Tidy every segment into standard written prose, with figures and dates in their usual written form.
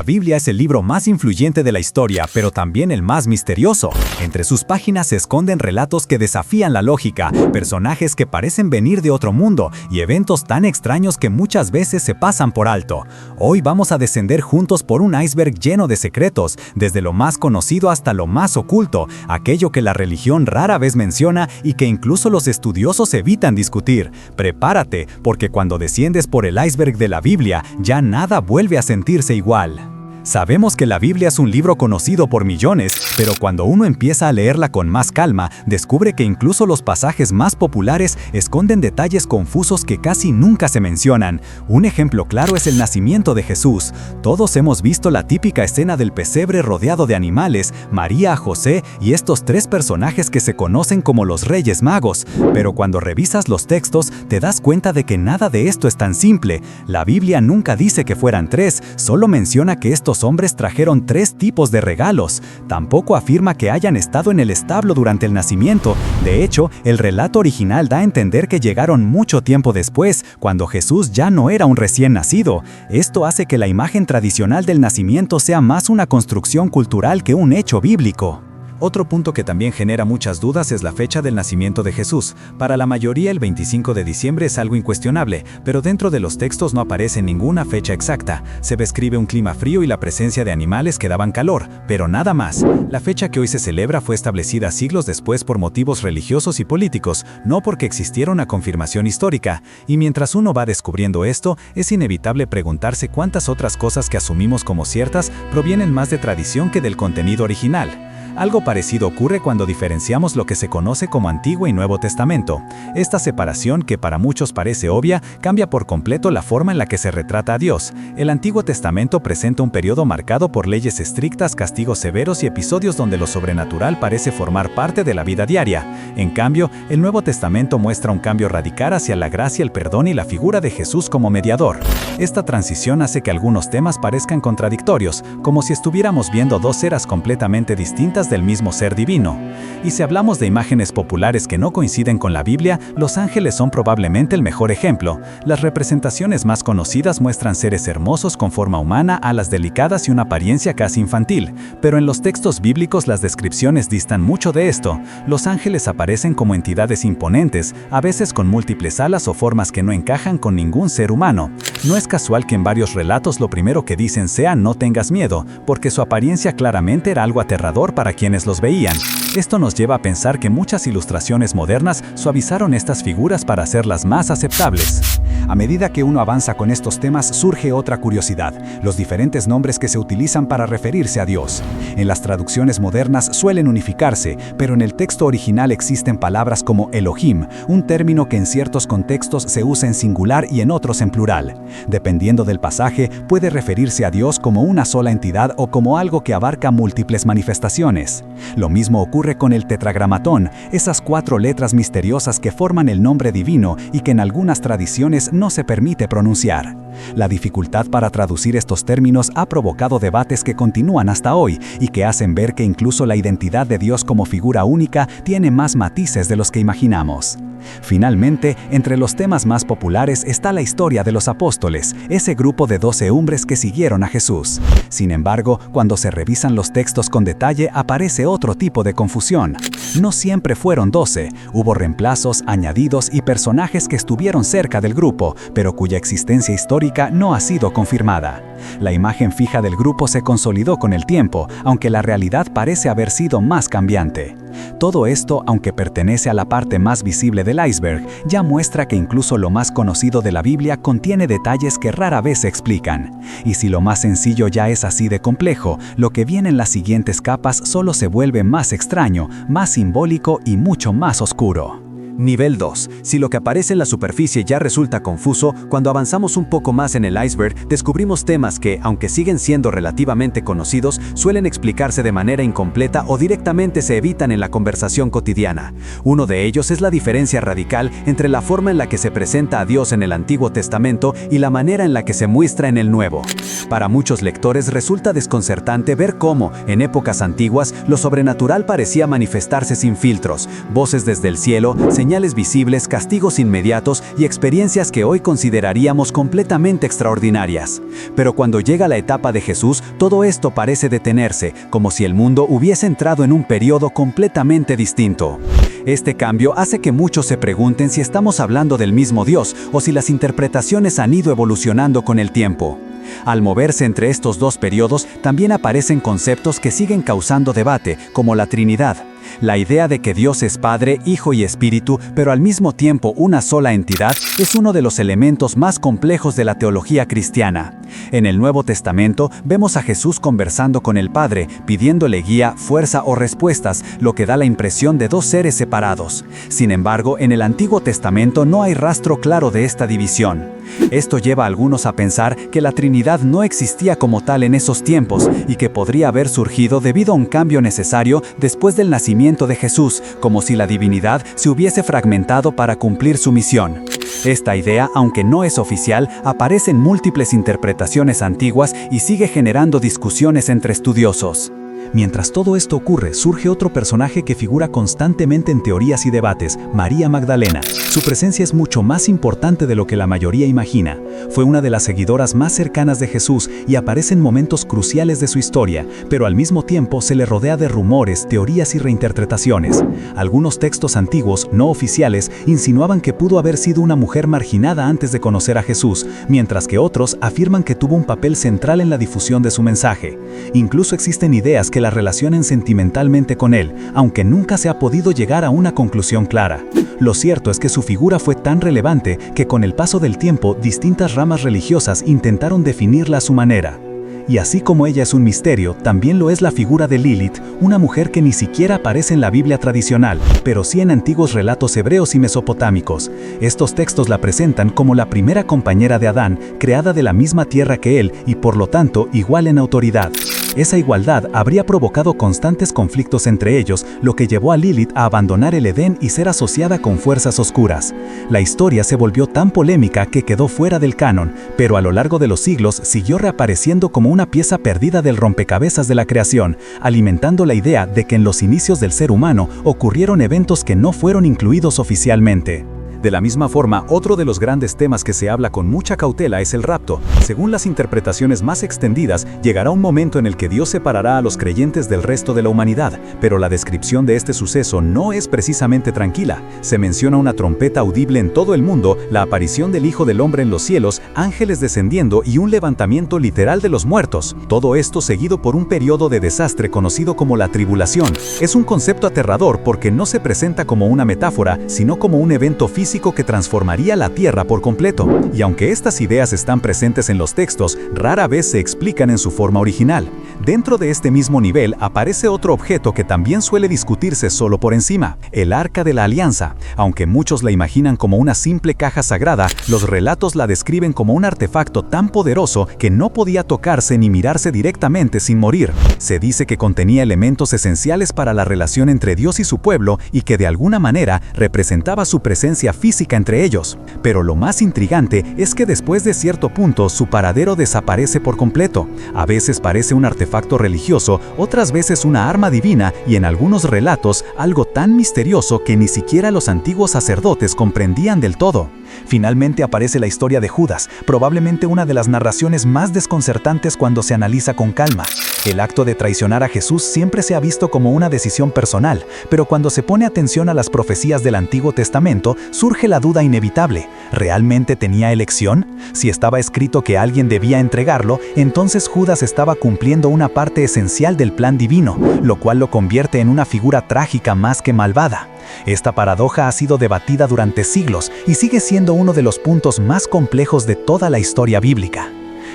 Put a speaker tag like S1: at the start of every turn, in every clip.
S1: Biblia es el libro más influyente de la historia, pero también el más misterioso. Entre sus páginas se esconden relatos que desafían la lógica, personajes que parecen venir de otro mundo y eventos tan extraños que muchas veces se pasan por alto. Hoy vamos a descender juntos por un iceberg lleno de secretos, desde lo más conocido hasta lo más oculto, aquello que la religión rara vez menciona y que incluso los estudiosos evitan discutir. Prepárate, porque cuando desciendes por el iceberg de la Biblia, ya nada vuelve a sentirse igual. Sabemos que la Biblia es un libro conocido por millones, pero cuando uno empieza a leerla con más calma, descubre que incluso los pasajes más populares esconden detalles confusos que casi nunca se mencionan. Un ejemplo claro es el nacimiento de Jesús. Todos hemos visto la típica escena del pesebre rodeado de animales, María, José y estos tres personajes que se conocen como los Reyes Magos. Pero cuando revisas los textos, te das cuenta de que nada de esto es tan simple. La Biblia nunca dice que fueran tres, solo menciona que estos hombres trajeron tres tipos de regalos. Tampoco afirma que hayan estado en el establo durante el nacimiento. De hecho, el relato original da a entender que llegaron mucho tiempo después, cuando Jesús ya no era un recién nacido. Esto hace que la imagen tradicional del nacimiento sea más una construcción cultural que un hecho bíblico. Otro punto que también genera muchas dudas es la fecha del nacimiento de Jesús. Para la mayoría el 25 de diciembre es algo incuestionable, pero dentro de los textos no aparece ninguna fecha exacta. Se describe un clima frío y la presencia de animales que daban calor, pero nada más. La fecha que hoy se celebra fue establecida siglos después por motivos religiosos y políticos, no porque existiera una confirmación histórica. Y mientras uno va descubriendo esto, es inevitable preguntarse cuántas otras cosas que asumimos como ciertas provienen más de tradición que del contenido original. Algo parecido ocurre cuando diferenciamos lo que se conoce como Antiguo y Nuevo Testamento. Esta separación, que para muchos parece obvia, cambia por completo la forma en la que se retrata a Dios. El Antiguo Testamento presenta un periodo marcado por leyes estrictas, castigos severos y episodios donde lo sobrenatural parece formar parte de la vida diaria. En cambio, el Nuevo Testamento muestra un cambio radical hacia la gracia, el perdón y la figura de Jesús como mediador. Esta transición hace que algunos temas parezcan contradictorios, como si estuviéramos viendo dos eras completamente distintas del mismo ser divino. Y si hablamos de imágenes populares que no coinciden con la Biblia, los ángeles son probablemente el mejor ejemplo. Las representaciones más conocidas muestran seres hermosos con forma humana, alas delicadas y una apariencia casi infantil. Pero en los textos bíblicos las descripciones distan mucho de esto. Los ángeles aparecen como entidades imponentes, a veces con múltiples alas o formas que no encajan con ningún ser humano. No es casual que en varios relatos lo primero que dicen sea "no tengas miedo", porque su apariencia claramente era algo aterrador para quienes los veían. Esto nos lleva a pensar que muchas ilustraciones modernas suavizaron estas figuras para hacerlas más aceptables. A medida que uno avanza con estos temas, surge otra curiosidad: los diferentes nombres que se utilizan para referirse a Dios. En las traducciones modernas suelen unificarse, pero en el texto original existen palabras como Elohim, un término que en ciertos contextos se usa en singular y en otros en plural. Dependiendo del pasaje, puede referirse a Dios como una sola entidad o como algo que abarca múltiples manifestaciones. Lo mismo ocurre con el tetragramatón, esas 4 letras misteriosas que forman el nombre divino y que en algunas tradiciones no se permite pronunciar. La dificultad para traducir estos términos ha provocado debates que continúan hasta hoy y que hacen ver que incluso la identidad de Dios como figura única tiene más matices de los que imaginamos. Finalmente, entre los temas más populares está la historia de los apóstoles, ese grupo de 12 hombres que siguieron a Jesús. Sin embargo, cuando se revisan los textos con detalle, aparece otro tipo de confusión. No siempre fueron 12, hubo reemplazos, añadidos y personajes que estuvieron cerca del grupo, pero cuya existencia histórica no ha sido confirmada. La imagen fija del grupo se consolidó con el tiempo, aunque la realidad parece haber sido más cambiante. Todo esto, aunque pertenece a la parte más visible del iceberg, ya muestra que incluso lo más conocido de la Biblia contiene detalles que rara vez se explican. Y si lo más sencillo ya es así de complejo, lo que viene en las siguientes capas solo se vuelve más extraño, más simbólico y mucho más oscuro.
S2: Nivel 2. Si lo que aparece en la superficie ya resulta confuso, cuando avanzamos un poco más en el iceberg, descubrimos temas que, aunque siguen siendo relativamente conocidos, suelen explicarse de manera incompleta o directamente se evitan en la conversación cotidiana. Uno de ellos es la diferencia radical entre la forma en la que se presenta a Dios en el Antiguo Testamento y la manera en la que se muestra en el Nuevo. Para muchos lectores resulta desconcertante ver cómo, en épocas antiguas, lo sobrenatural parecía manifestarse sin filtros, voces desde el cielo, señales señales visibles, castigos inmediatos y experiencias que hoy consideraríamos completamente extraordinarias. Pero cuando llega la etapa de Jesús, todo esto parece detenerse, como si el mundo hubiese entrado en un periodo completamente distinto. Este cambio hace que muchos se pregunten si estamos hablando del mismo Dios o si las interpretaciones han ido evolucionando con el tiempo. Al moverse entre estos dos periodos, también aparecen conceptos que siguen causando debate, como la Trinidad. La idea de que Dios es Padre, Hijo y Espíritu, pero al mismo tiempo una sola entidad, es uno de los elementos más complejos de la teología cristiana. En el Nuevo Testamento vemos a Jesús conversando con el Padre, pidiéndole guía, fuerza o respuestas, lo que da la impresión de dos seres separados. Sin embargo, en el Antiguo Testamento no hay rastro claro de esta división. Esto lleva a algunos a pensar que la Trinidad no existía como tal en esos tiempos y que podría haber surgido debido a un cambio necesario después del nacimiento de Jesús, como si la divinidad se hubiese fragmentado para cumplir su misión. Esta idea, aunque no es oficial, aparece en múltiples interpretaciones antiguas y sigue generando discusiones entre estudiosos.
S1: Mientras todo esto ocurre, surge otro personaje que figura constantemente en teorías y debates, María Magdalena. Su presencia es mucho más importante de lo que la mayoría imagina. Fue una de las seguidoras más cercanas de Jesús y aparece en momentos cruciales de su historia, pero al mismo tiempo se le rodea de rumores, teorías y reinterpretaciones. Algunos textos antiguos, no oficiales, insinuaban que pudo haber sido una mujer marginada antes de conocer a Jesús, mientras que otros afirman que tuvo un papel central en la difusión de su mensaje. Incluso existen ideas que la relacionen sentimentalmente con él, aunque nunca se ha podido llegar a una conclusión clara. Lo cierto es que su figura fue tan relevante que con el paso del tiempo distintas ramas religiosas intentaron definirla a su manera. Y así como ella es un misterio, también lo es la figura de Lilith, una mujer que ni siquiera aparece en la Biblia tradicional, pero sí en antiguos relatos hebreos y mesopotámicos. Estos textos la presentan como la primera compañera de Adán, creada de la misma tierra que él y por lo tanto igual en autoridad. Esa igualdad habría provocado constantes conflictos entre ellos, lo que llevó a Lilith a abandonar el Edén y ser asociada con fuerzas oscuras. La historia se volvió tan polémica que quedó fuera del canon, pero a lo largo de los siglos siguió reapareciendo como una pieza perdida del rompecabezas de la creación, alimentando la idea de que en los inicios del ser humano ocurrieron eventos que no fueron incluidos oficialmente. De la misma forma, otro de los grandes temas que se habla con mucha cautela es el rapto. Según las interpretaciones más extendidas, llegará un momento en el que Dios separará a los creyentes del resto de la humanidad, pero la descripción de este suceso no es precisamente tranquila. Se menciona una trompeta audible en todo el mundo, la aparición del Hijo del Hombre en los cielos, ángeles descendiendo y un levantamiento literal de los muertos. Todo esto seguido por un periodo de desastre conocido como la tribulación. Es un concepto aterrador porque no se presenta como una metáfora, sino como un evento físico que transformaría la Tierra por completo. Y aunque estas ideas están presentes en los textos, rara vez se explican en su forma original. Dentro de este mismo nivel aparece otro objeto que también suele discutirse solo por encima, el Arca de la Alianza. Aunque muchos la imaginan como una simple caja sagrada, los relatos la describen como un artefacto tan poderoso que no podía tocarse ni mirarse directamente sin morir. Se dice que contenía elementos esenciales para la relación entre Dios y su pueblo y que de alguna manera representaba su presencia física entre ellos. Pero lo más intrigante es que después de cierto punto su paradero desaparece por completo. A veces parece un artefacto religioso, otras veces una arma divina y en algunos relatos algo tan misterioso que ni siquiera los antiguos sacerdotes comprendían del todo. Finalmente aparece la historia de Judas, probablemente una de las narraciones más desconcertantes cuando se analiza con calma. El acto de traicionar a Jesús siempre se ha visto como una decisión personal, pero cuando se pone atención a las profecías del Antiguo Testamento, surge la duda inevitable. ¿Realmente tenía elección? Si estaba escrito que alguien debía entregarlo, entonces Judas estaba cumpliendo una parte esencial del plan divino, lo cual lo convierte en una figura trágica más que malvada. Esta paradoja ha sido debatida durante siglos y sigue siendo uno de los puntos más complejos de toda la historia bíblica.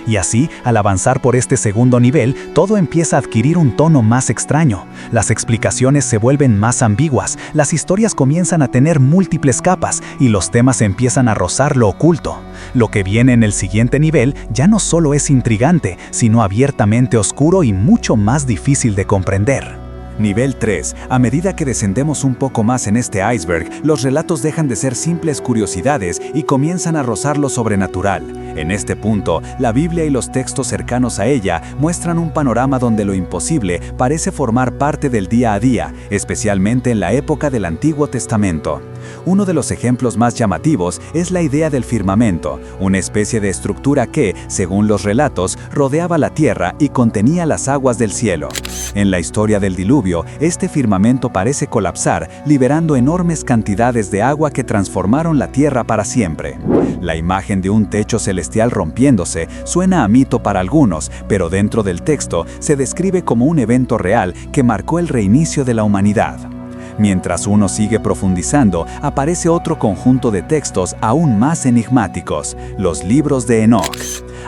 S1: Y así, al avanzar por este segundo nivel, todo empieza a adquirir un tono más extraño. Las explicaciones se vuelven más ambiguas, las historias comienzan a tener múltiples capas y los temas empiezan a rozar lo oculto. Lo que viene en el siguiente nivel ya no solo es intrigante, sino abiertamente oscuro y mucho más difícil de comprender.
S2: Nivel 3. A medida que descendemos un poco más en este iceberg, los relatos dejan de ser simples curiosidades y comienzan a rozar lo sobrenatural. En este punto, la Biblia y los textos cercanos a ella muestran un panorama donde lo imposible parece formar parte del día a día, especialmente en la época del Antiguo Testamento. Uno de los ejemplos más llamativos es la idea del firmamento, una especie de estructura que, según los relatos, rodeaba la tierra y contenía las aguas del cielo. En la historia del diluvio, este firmamento parece colapsar, liberando enormes cantidades de agua que transformaron la tierra para siempre. La imagen de un techo celestial rompiéndose suena a mito para algunos, pero dentro del texto se describe como un evento real que marcó el reinicio de la humanidad. Mientras uno sigue profundizando, aparece otro conjunto de textos aún más enigmáticos, los libros de Enoc.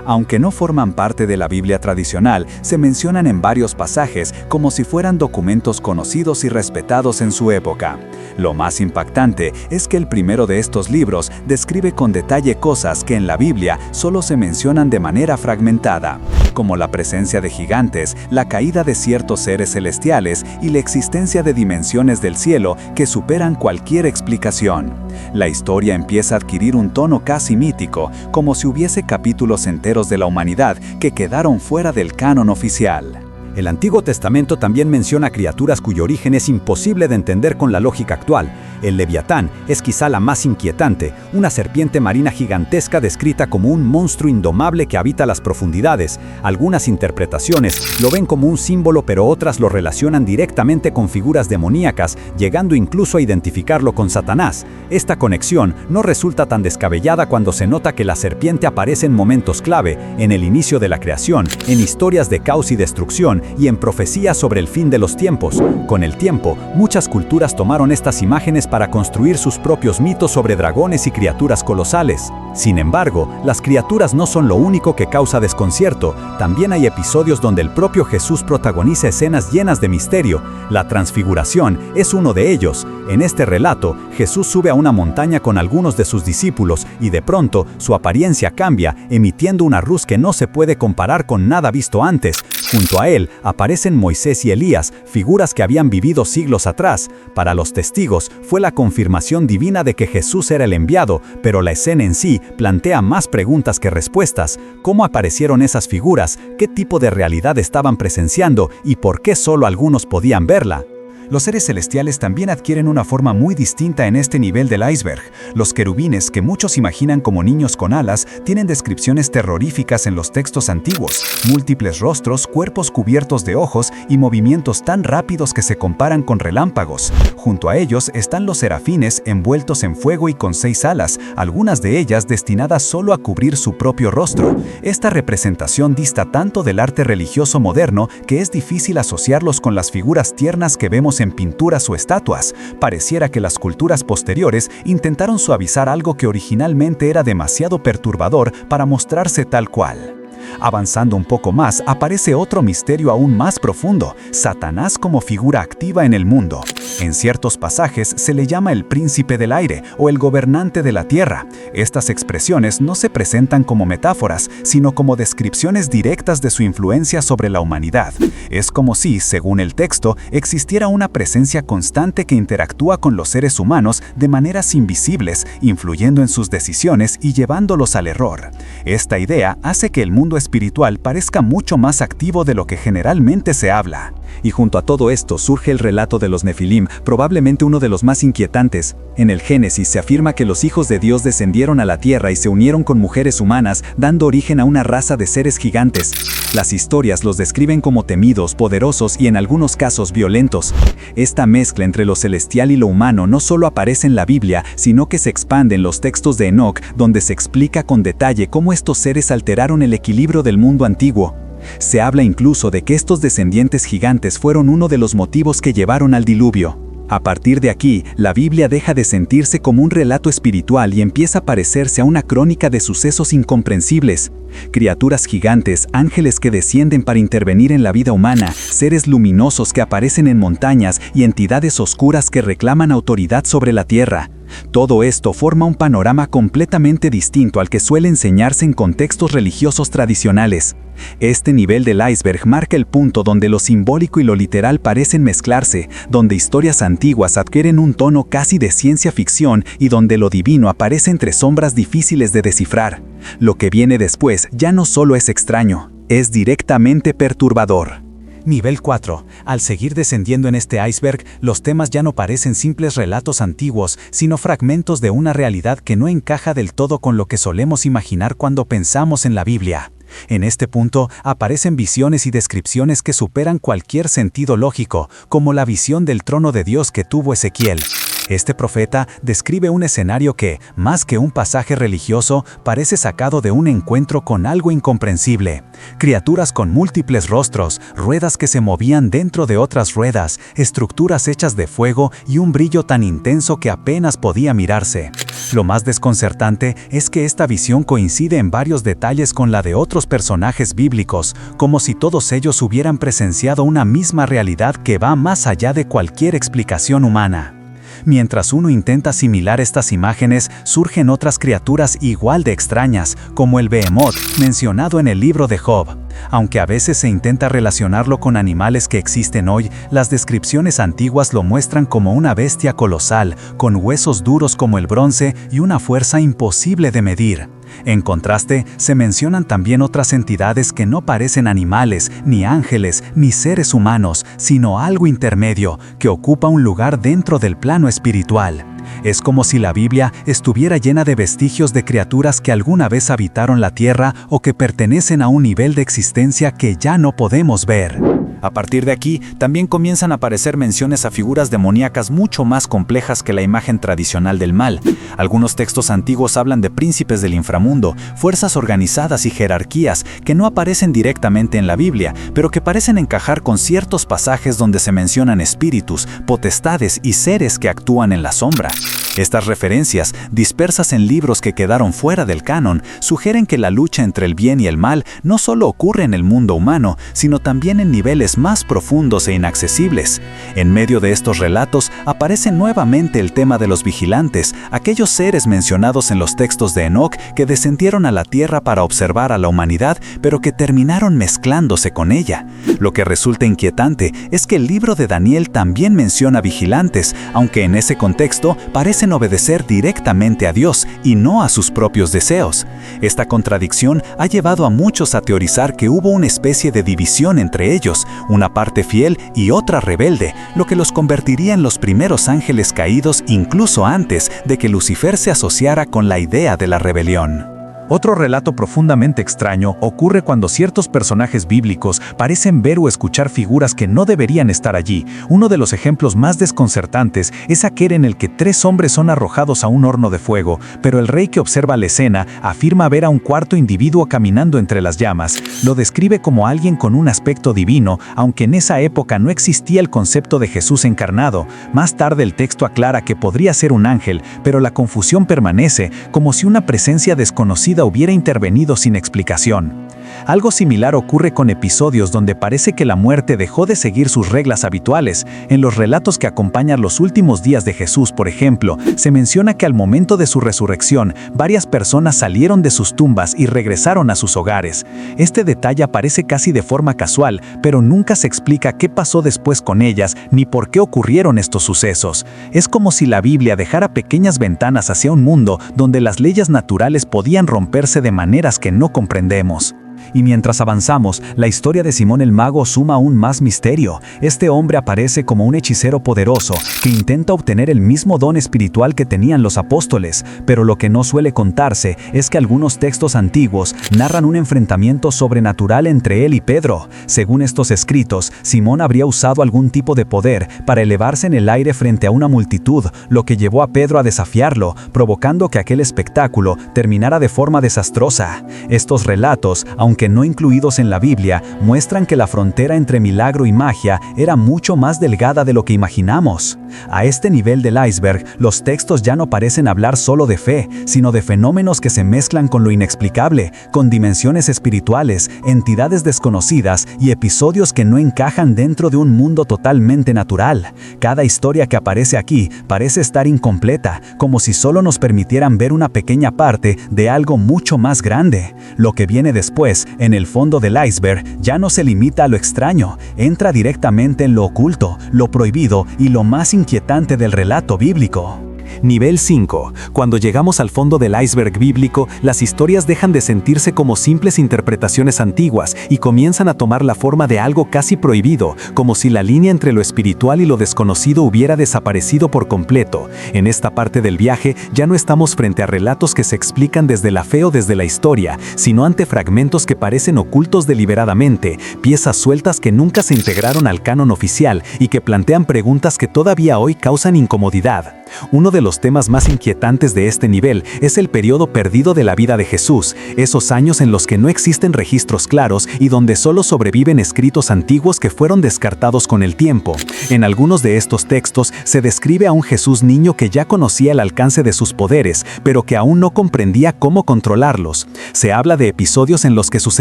S2: Aunque no forman parte de la Biblia tradicional, se mencionan en varios pasajes como si fueran documentos conocidos y respetados en su época. Lo más impactante es que el primero de estos libros describe con detalle cosas que en la Biblia solo se mencionan de manera fragmentada, como la presencia de gigantes, la caída de ciertos seres celestiales y la existencia de dimensiones del cielo que superan cualquier explicación. La historia empieza a adquirir un tono casi mítico, como si hubiese capítulos enteros de la humanidad que quedaron fuera del canon oficial.
S1: El Antiguo Testamento también menciona criaturas cuyo origen es imposible de entender con la lógica actual. El Leviatán es quizá la más inquietante, una serpiente marina gigantesca descrita como un monstruo indomable que habita las profundidades. Algunas interpretaciones lo ven como un símbolo, pero otras lo relacionan directamente con figuras demoníacas, llegando incluso a identificarlo con Satanás. Esta conexión no resulta tan descabellada cuando se nota que la serpiente aparece en momentos clave, en el inicio de la creación, en historias de caos y destrucción, y en profecías sobre el fin de los tiempos. Con el tiempo, muchas culturas tomaron estas imágenes para construir sus propios mitos sobre dragones y criaturas colosales. Sin embargo, las criaturas no son lo único que causa desconcierto. También hay episodios donde el propio Jesús protagoniza escenas llenas de misterio. La transfiguración es uno de ellos. En este relato, Jesús sube a una montaña con algunos de sus discípulos y de pronto su apariencia cambia, emitiendo una luz que no se puede comparar con nada visto antes. Junto a él aparecen Moisés y Elías, figuras que habían vivido siglos atrás. Para los testigos fue la confirmación divina de que Jesús era el enviado, pero la escena en sí plantea más preguntas que respuestas. ¿Cómo aparecieron esas figuras? ¿Qué tipo de realidad estaban presenciando? ¿Y por qué solo algunos podían verla? Los seres celestiales también adquieren una forma muy distinta en este nivel del iceberg. Los querubines, que muchos imaginan como niños con alas, tienen descripciones terroríficas en los textos antiguos, múltiples rostros, cuerpos cubiertos de ojos y movimientos tan rápidos que se comparan con relámpagos. Junto a ellos están los serafines envueltos en fuego y con 6 alas, algunas de ellas destinadas solo a cubrir su propio rostro. Esta representación dista tanto del arte religioso moderno que es difícil asociarlos con las figuras tiernas que vemos en pinturas o estatuas. Pareciera que las culturas posteriores intentaron suavizar algo que originalmente era demasiado perturbador para mostrarse tal cual. Avanzando un poco más, aparece otro misterio aún más profundo: Satanás como figura activa en el mundo. En ciertos pasajes se le llama el príncipe del aire o el gobernante de la tierra. Estas expresiones no se presentan como metáforas, sino como descripciones directas de su influencia sobre la humanidad. Es como si, según el texto, existiera una presencia constante que interactúa con los seres humanos de maneras invisibles, influyendo en sus decisiones y llevándolos al error. Esta idea hace que el mundo espiritual parezca mucho más activo de lo que generalmente se habla. Y junto a todo esto surge el relato de los Nefilim, probablemente uno de los más inquietantes. En el Génesis se afirma que los hijos de Dios descendieron a la tierra y se unieron con mujeres humanas, dando origen a una raza de seres gigantes. Las historias los describen como temidos, poderosos y en algunos casos violentos. Esta mezcla entre lo celestial y lo humano no solo aparece en la Biblia, sino que se expande en los textos de Enoc, donde se explica con detalle cómo estos seres alteraron el equilibrio del mundo antiguo. Se habla incluso de que estos descendientes gigantes fueron uno de los motivos que llevaron al diluvio. A partir de aquí, la Biblia deja de sentirse como un relato espiritual y empieza a parecerse a una crónica de sucesos incomprensibles. Criaturas gigantes, ángeles que descienden para intervenir en la vida humana, seres luminosos que aparecen en montañas y entidades oscuras que reclaman autoridad sobre la tierra. Todo esto forma un panorama completamente distinto al que suele enseñarse en contextos religiosos tradicionales. Este nivel del iceberg marca el punto donde lo simbólico y lo literal parecen mezclarse, donde historias antiguas adquieren un tono casi de ciencia ficción y donde lo divino aparece entre sombras difíciles de descifrar. Lo que viene después ya no solo es extraño, es directamente perturbador. Nivel 4. Al seguir descendiendo en este iceberg, los temas ya no parecen simples relatos antiguos, sino fragmentos de una realidad que no encaja del todo con lo que solemos imaginar cuando pensamos en la Biblia. En este punto aparecen visiones y descripciones que superan cualquier sentido lógico, como la visión del trono de Dios que tuvo Ezequiel. Este profeta describe un escenario que, más que un pasaje religioso, parece sacado de un encuentro con algo incomprensible. Criaturas con múltiples rostros, ruedas que se movían dentro de otras ruedas, estructuras hechas de fuego y un brillo tan intenso que apenas podía mirarse. Lo más desconcertante es que esta visión coincide en varios detalles con la de otros personajes bíblicos, como si todos ellos hubieran presenciado una misma realidad que va más allá de cualquier explicación humana. Mientras uno intenta asimilar estas imágenes, surgen otras criaturas igual de extrañas, como el Behemoth, mencionado en el libro de Job. Aunque a veces se intenta relacionarlo con animales que existen hoy, las descripciones antiguas lo muestran como una bestia colosal, con huesos duros como el bronce y una fuerza imposible de medir. En contraste, se mencionan también otras entidades que no parecen animales, ni ángeles, ni seres humanos, sino algo intermedio, que ocupa un lugar dentro del plano espiritual. Es como si la Biblia estuviera llena de vestigios de criaturas que alguna vez habitaron la tierra o que pertenecen a un nivel de existencia que ya no podemos ver. A partir de aquí, también comienzan a aparecer menciones a figuras demoníacas mucho más complejas que la imagen tradicional del mal. Algunos textos antiguos hablan de príncipes del inframundo, fuerzas organizadas y jerarquías que no aparecen directamente en la Biblia, pero que parecen encajar con ciertos pasajes donde se mencionan espíritus, potestades y seres que actúan en la sombra. Estas referencias, dispersas en libros que quedaron fuera del canon, sugieren que la lucha entre el bien y el mal no solo ocurre en el mundo humano, sino también en niveles más profundos e inaccesibles. En medio de estos relatos aparece nuevamente el tema de los vigilantes, aquellos seres mencionados en los textos de Enoc que descendieron a la tierra para observar a la humanidad, pero que terminaron mezclándose con ella. Lo que resulta inquietante es que el libro de Daniel también menciona vigilantes, aunque en ese contexto parecen obedecer directamente a Dios y no a sus propios deseos. Esta contradicción ha llevado a muchos a teorizar que hubo una especie de división entre ellos, una parte fiel y otra rebelde, lo que los convertiría en los primeros ángeles caídos incluso antes de que Lucifer se asociara con la idea de la rebelión.
S2: Otro relato profundamente extraño ocurre cuando ciertos personajes bíblicos parecen ver o escuchar figuras que no deberían estar allí. Uno de los ejemplos más desconcertantes es aquel en el que 3 hombres son arrojados a un horno de fuego, pero el rey que observa la escena afirma ver a un cuarto individuo caminando entre las llamas. Lo describe como alguien con un aspecto divino, aunque en esa época no existía el concepto de Jesús encarnado. Más tarde el texto aclara que podría ser un ángel, pero la confusión permanece, como si una presencia desconocida hubiera intervenido sin explicación. Algo similar ocurre con episodios donde parece que la muerte dejó de seguir sus reglas habituales. En los relatos que acompañan los últimos días de Jesús, por ejemplo, se menciona que al momento de su resurrección, varias personas salieron de sus tumbas y regresaron a sus hogares. Este detalle aparece casi de forma casual, pero nunca se explica qué pasó después con ellas ni por qué ocurrieron estos sucesos. Es como si la Biblia dejara pequeñas ventanas hacia un mundo donde las leyes naturales podían romperse de maneras que no comprendemos.
S1: Y mientras avanzamos, la historia de Simón el Mago suma aún más misterio. Este hombre aparece como un hechicero poderoso que intenta obtener el mismo don espiritual que tenían los apóstoles, pero lo que no suele contarse es que algunos textos antiguos narran un enfrentamiento sobrenatural entre él y Pedro. Según estos escritos, Simón habría usado algún tipo de poder para elevarse en el aire frente a una multitud, lo que llevó a Pedro a desafiarlo, provocando que aquel espectáculo terminara de forma desastrosa. Estos relatos, aunque aunque no incluidos en la Biblia, muestran que la frontera entre milagro y magia era mucho más delgada de lo que imaginamos. A este nivel del iceberg, los textos ya no parecen hablar solo de fe, sino de fenómenos que se mezclan con lo inexplicable, con dimensiones espirituales, entidades desconocidas y episodios que no encajan dentro de un mundo totalmente natural. Cada historia que aparece aquí parece estar incompleta, como si solo nos permitieran ver una pequeña parte de algo mucho más grande. Lo que viene después, en el fondo del iceberg, ya no se limita a lo extraño, entra directamente en lo oculto, lo prohibido y lo más inquietante del relato bíblico.
S2: Nivel 5. Cuando llegamos al fondo del iceberg bíblico, las historias dejan de sentirse como simples interpretaciones antiguas y comienzan a tomar la forma de algo casi prohibido, como si la línea entre lo espiritual y lo desconocido hubiera desaparecido por completo. En esta parte del viaje ya no estamos frente a relatos que se explican desde la fe o desde la historia, sino ante fragmentos que parecen ocultos deliberadamente, piezas sueltas que nunca se integraron al canon oficial y que plantean preguntas que todavía hoy causan incomodidad. Uno de los temas más inquietantes de este nivel es el periodo perdido de la vida de Jesús, esos años en los que no existen registros claros y donde solo sobreviven escritos antiguos que fueron descartados con el tiempo. En algunos de estos textos se describe a un Jesús niño que ya conocía el alcance de sus poderes, pero que aún no comprendía cómo controlarlos. Se habla de episodios en los que sus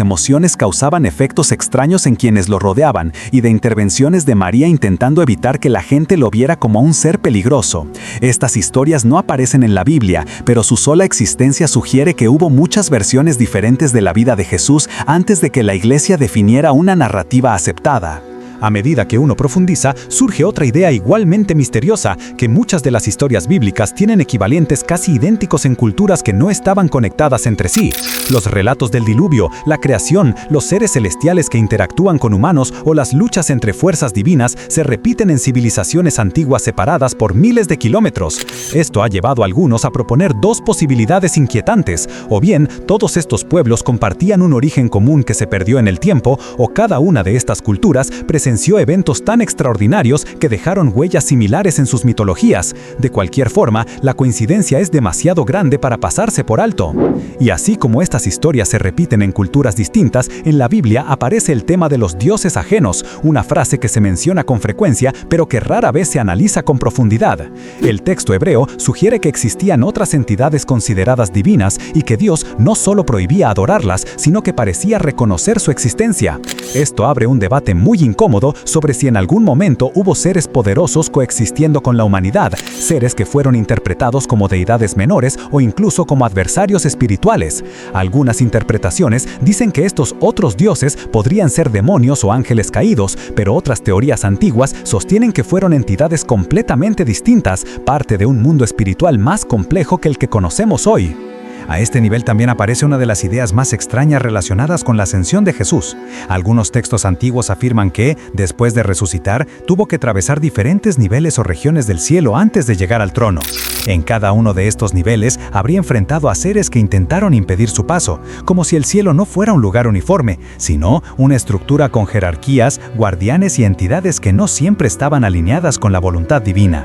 S2: emociones causaban efectos extraños en quienes lo rodeaban y de intervenciones de María intentando evitar que la gente lo viera como un ser peligroso. Estas historias no aparecen en la Biblia, pero su sola existencia sugiere que hubo muchas versiones diferentes de la vida de Jesús antes de que la Iglesia definiera una narrativa aceptada.
S1: A medida que uno profundiza, surge otra idea igualmente misteriosa, que muchas de las historias bíblicas tienen equivalentes casi idénticos en culturas que no estaban conectadas entre sí. Los relatos del diluvio, la creación, los seres celestiales que interactúan con humanos o las luchas entre fuerzas divinas se repiten en civilizaciones antiguas separadas por miles de kilómetros. Esto ha llevado a algunos a proponer dos posibilidades inquietantes: o bien todos estos pueblos compartían un origen común que se perdió en el tiempo, o cada una de estas culturas presenció eventos tan extraordinarios que dejaron huellas similares en sus mitologías. De cualquier forma, la coincidencia es demasiado grande para pasarse por alto. Y así como estas historias se repiten en culturas distintas, en la Biblia aparece el tema de los dioses ajenos, una frase que se menciona con frecuencia, pero que rara vez se analiza con profundidad. El texto hebreo sugiere que existían otras entidades consideradas divinas y que Dios no solo prohibía adorarlas, sino que parecía reconocer su existencia. Esto abre un debate muy incómodo sobre si en algún momento hubo seres poderosos coexistiendo con la humanidad, seres que fueron interpretados como deidades menores o incluso como adversarios espirituales. Algunas interpretaciones dicen que estos otros dioses podrían ser demonios o ángeles caídos, pero otras teorías antiguas sostienen que fueron entidades completamente distintas, parte de un mundo espiritual más complejo que el que conocemos hoy. A este nivel también aparece una de las ideas más extrañas relacionadas con la ascensión de Jesús. Algunos textos antiguos afirman que, después de resucitar, tuvo que atravesar diferentes niveles o regiones del cielo antes de llegar al trono. En cada uno de estos niveles habría enfrentado a seres que intentaron impedir su paso, como si el cielo no fuera un lugar uniforme, sino una estructura con jerarquías, guardianes y entidades que no siempre estaban alineadas con la voluntad divina.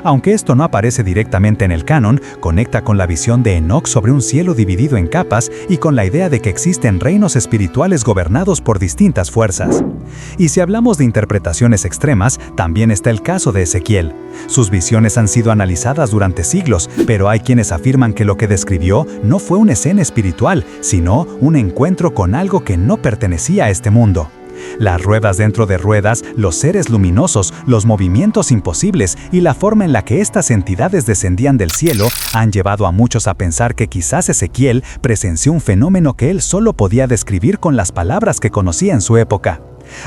S1: Aunque esto no aparece directamente en el canon, conecta con la visión de Enoc sobre un cielo dividido en capas y con la idea de que existen reinos espirituales gobernados por distintas fuerzas. Y si hablamos de interpretaciones extremas, también está el caso de Ezequiel. Sus visiones han sido analizadas durante siglos, pero hay quienes afirman que lo que describió no fue una escena espiritual, sino un encuentro con algo que no pertenecía a este mundo. Las ruedas dentro de ruedas, los seres luminosos, los movimientos imposibles y la forma en la que estas entidades descendían del cielo han llevado a muchos a pensar que quizás Ezequiel presenció un fenómeno que él solo podía describir con las palabras que conocía en su época.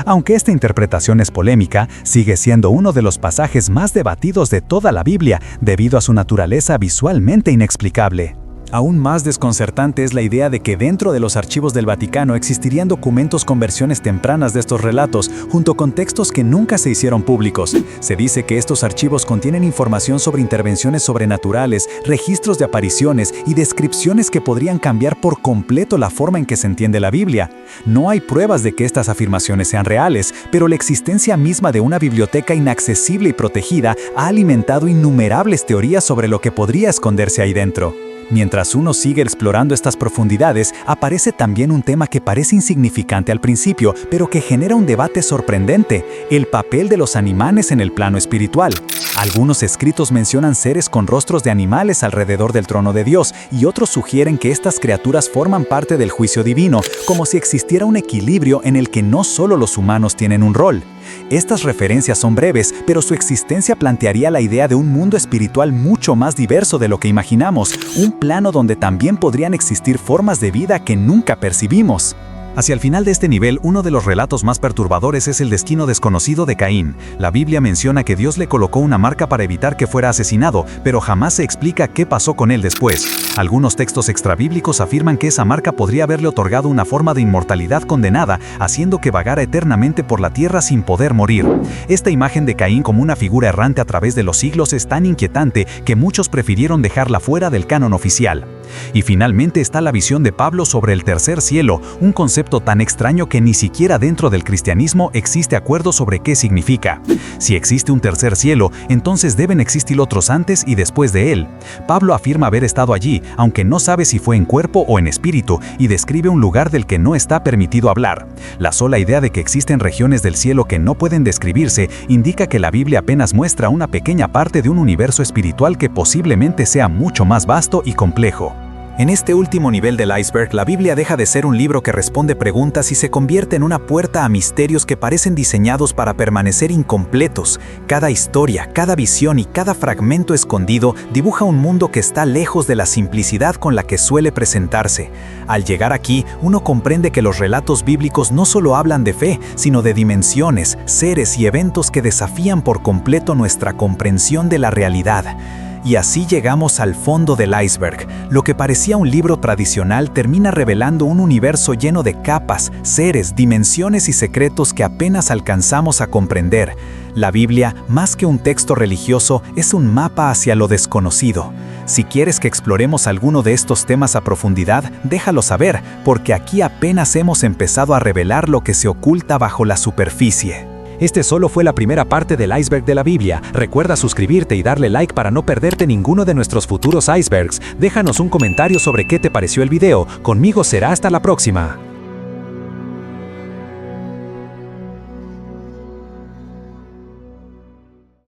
S1: Aunque esta interpretación es polémica, sigue siendo uno de los pasajes más debatidos de toda la Biblia debido a su naturaleza visualmente inexplicable. Aún más desconcertante es la idea de que dentro de los archivos del Vaticano existirían documentos con versiones tempranas de estos relatos, junto con textos que nunca se hicieron públicos. Se dice que estos archivos contienen información sobre intervenciones sobrenaturales, registros de apariciones y descripciones que podrían cambiar por completo la forma en que se entiende la Biblia. No hay pruebas de que estas afirmaciones sean reales, pero la existencia misma de una biblioteca inaccesible y protegida ha alimentado innumerables teorías sobre lo que podría esconderse ahí dentro. Mientras uno sigue explorando estas profundidades, aparece también un tema que parece insignificante al principio, pero que genera un debate sorprendente: el papel de los animales en el plano espiritual. Algunos escritos mencionan seres con rostros de animales alrededor del trono de Dios, y otros sugieren que estas criaturas forman parte del juicio divino, como si existiera un equilibrio en el que no solo los humanos tienen un rol. Estas referencias son breves, pero su existencia plantearía la idea de un mundo espiritual mucho más diverso de lo que imaginamos, un plano donde también podrían existir formas de vida que nunca percibimos. Hacia el final de este nivel, uno de los relatos más perturbadores es el destino desconocido de Caín. La Biblia menciona que Dios le colocó una marca para evitar que fuera asesinado, pero jamás se explica qué pasó con él después. Algunos textos extrabíblicos afirman que esa marca podría haberle otorgado una forma de inmortalidad condenada, haciendo que vagara eternamente por la tierra sin poder morir. Esta imagen de Caín como una figura errante a través de los siglos es tan inquietante que muchos prefirieron dejarla fuera del canon oficial. Y finalmente está la visión de Pablo sobre el tercer cielo, un concepto tan extraño que ni siquiera dentro del cristianismo existe acuerdo sobre qué significa. Si existe un tercer cielo, entonces deben existir otros antes y después de él. Pablo afirma haber estado allí, aunque no sabe si fue en cuerpo o en espíritu, y describe un lugar del que no está permitido hablar. La sola idea de que existen regiones del cielo que no pueden describirse indica que la Biblia apenas muestra una pequeña parte de un universo espiritual que posiblemente sea mucho más vasto y complejo. En este último nivel del iceberg, la Biblia deja de ser un libro que responde preguntas y se convierte en una puerta a misterios que parecen diseñados para permanecer incompletos. Cada historia, cada visión y cada fragmento escondido dibuja un mundo que está lejos de la simplicidad con la que suele presentarse. Al llegar aquí, uno comprende que los relatos bíblicos no solo hablan de fe, sino de dimensiones, seres y eventos que desafían por completo nuestra comprensión de la realidad. Y así llegamos al fondo del iceberg. Lo que parecía un libro tradicional termina revelando un universo lleno de capas, seres, dimensiones y secretos que apenas alcanzamos a comprender. La Biblia, más que un texto religioso, es un mapa hacia lo desconocido. Si quieres que exploremos alguno de estos temas a profundidad, déjalo saber, porque aquí apenas hemos empezado a revelar lo que se oculta bajo la superficie.
S2: Este solo fue la primera parte del iceberg de la Biblia. Recuerda suscribirte y darle like para no perderte ninguno de nuestros futuros icebergs. Déjanos un comentario sobre qué te pareció el video. Conmigo será hasta la próxima.